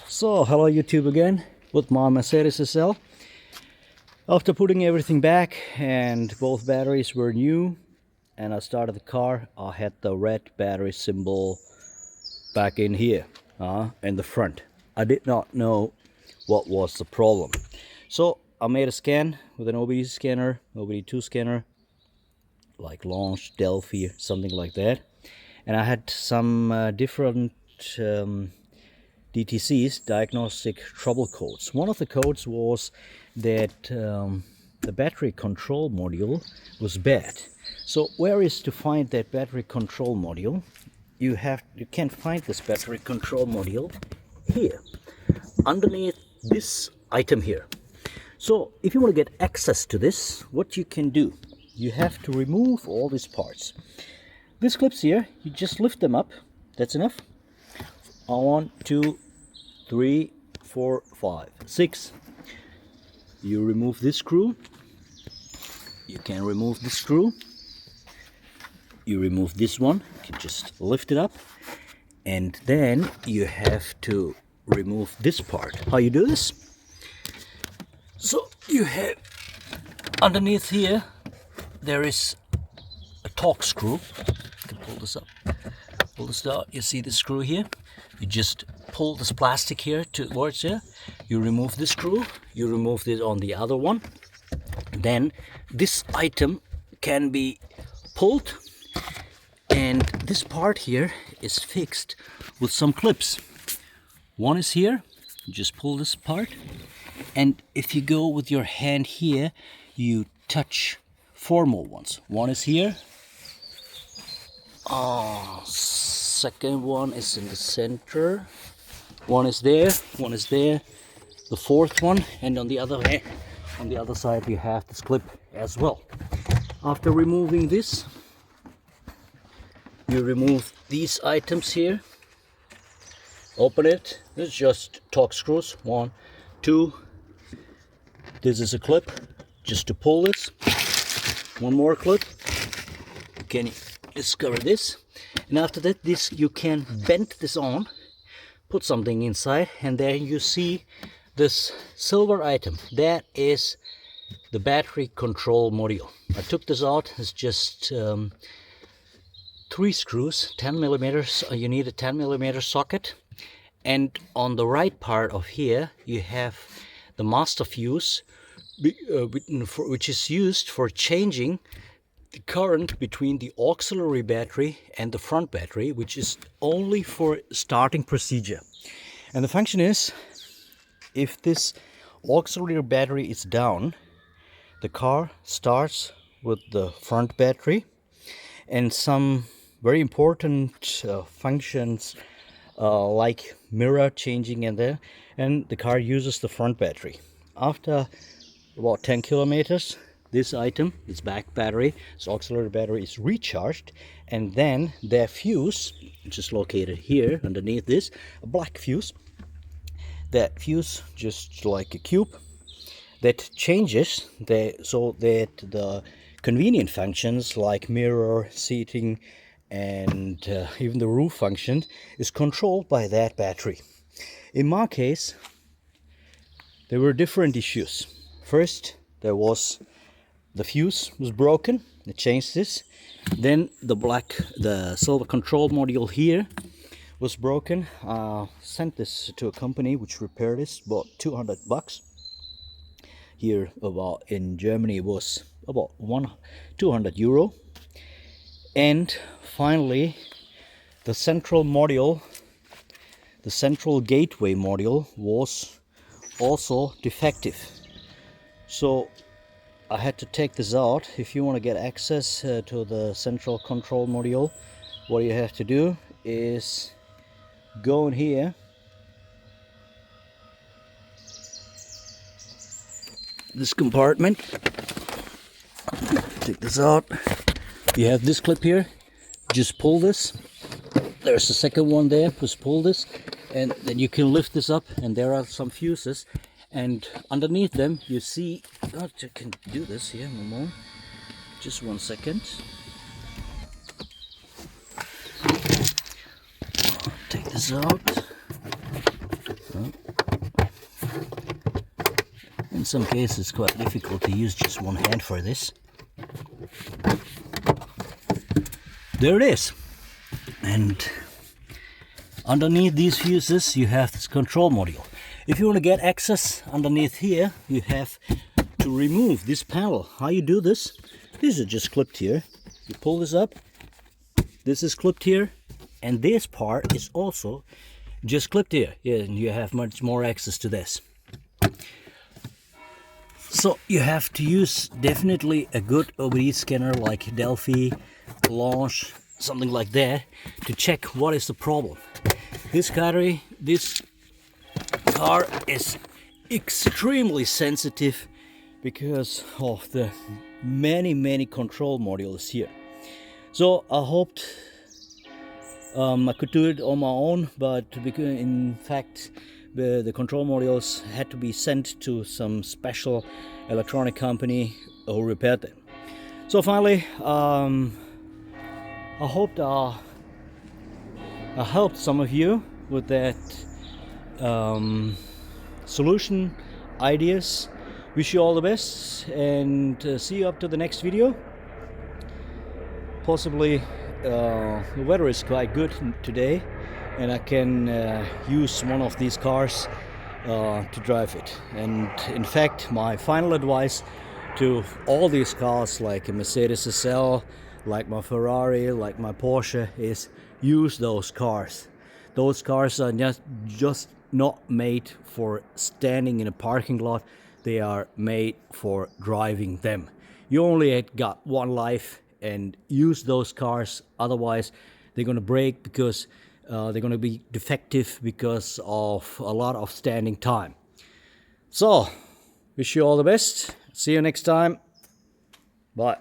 So, hello YouTube again with my Mercedes SL. After putting everything back and both batteries were new and I started the car, I had the red battery symbol back in here in the front. I did not know what was the problem. So I made a scan with an OBD scanner, OBD2 scanner, like Launch, Delphi, something like that. And I had some different DTCs, diagnostic trouble codes. One of the codes was that the battery control module was bad. So where is to find that battery control module? You can find this battery control module here, underneath this item here. So if you want to get access to this, what you can do, you have to remove all these parts. These clips here, you just lift them up. That's enough. 1, 2, 3, 4, 5, 6. You remove this screw. You can remove this screw. You remove this one. You can just lift it up. And then you have to remove this part. How you do this? So you have underneath here, there is a torque screw. You can pull this up. Pull this out. You see the screw here? You just pull this plastic here towards here. You remove this screw. You remove this on the other one. Then this item can be pulled, and this part here is fixed with some clips. One is here. You just pull this part, and if you go with your hand here, you touch 4 more ones. One is here. Second one is in the center. One is there. One is there. The fourth one, and on the other hand, on the other side, you have this clip as well. After removing this, you remove these items here. Open it. This is just torque screws. 1, 2. This is a clip just to pull this. One more clip. You can discover this. And after that, this you can bend this on, put something inside, and there you see this silver item. That is the battery control module. I took this out. It's just 3 screws, 10 millimeters. You need a 10 millimeter socket. And on the right part of here, you have the master fuse, which is used for changing the current between the auxiliary battery and the front battery, which is only for starting procedure. And the function is, if this auxiliary battery is down, the car starts with the front battery, and some very important functions like mirror changing and the car uses the front battery. After about 10 kilometers, this item, its back battery, its auxiliary battery, is recharged, and then their fuse, which is located here underneath this, a black fuse, that fuse, just like a cube, that changes so that the convenient functions like mirror, seating, and even the roof function is controlled by that battery. In my case, there were different issues. First, the fuse was broken. I changed this. Then the silver control module here was broken. Sent this to a company which repaired this, about $200. Here in Germany it was about 200 euro. And finally, the central gateway module was also defective. So I had to take this out. If you want to get access to the central control module, what you have to do is go in here, this compartment, take this out. You have this clip here, just pull this. There's the second one there, just pull this, and then you can lift this up, and there are some fuses. And underneath them, you see, I can do this here, one more. Just 1 second. Take this out. some cases it's quite difficult to use just one hand for this. There it is. And underneath these fuses you have this control module. If you want to get access underneath here, you have to remove this panel. How you do this? These are just clipped here. You pull this up, this is clipped here, and this part is also just clipped here. Yeah, and you have much more access to this. So you have to use definitely a good OBD scanner like Delphi, Launch, something like that, to check what is the problem. This car is extremely sensitive because of the many control modules here. So I hoped I could do it on my own, but because in fact the control modules had to be sent to some special electronic company who repaired them. So finally, I hoped I helped some of you with that solution ideas. Wish you all the best, and see you up to the next video. Possibly the weather is quite good today, and I can use one of these cars to drive it. And in fact, my final advice to all these cars, like a Mercedes SL, like my Ferrari, like my Porsche, is use those cars. Those cars are just not made for standing in a parking lot. They are made for driving them. You only got one life, and use those cars. Otherwise they're going to break because they're going to be defective because of a lot of standing time. So wish you all the best. See you next time. Bye.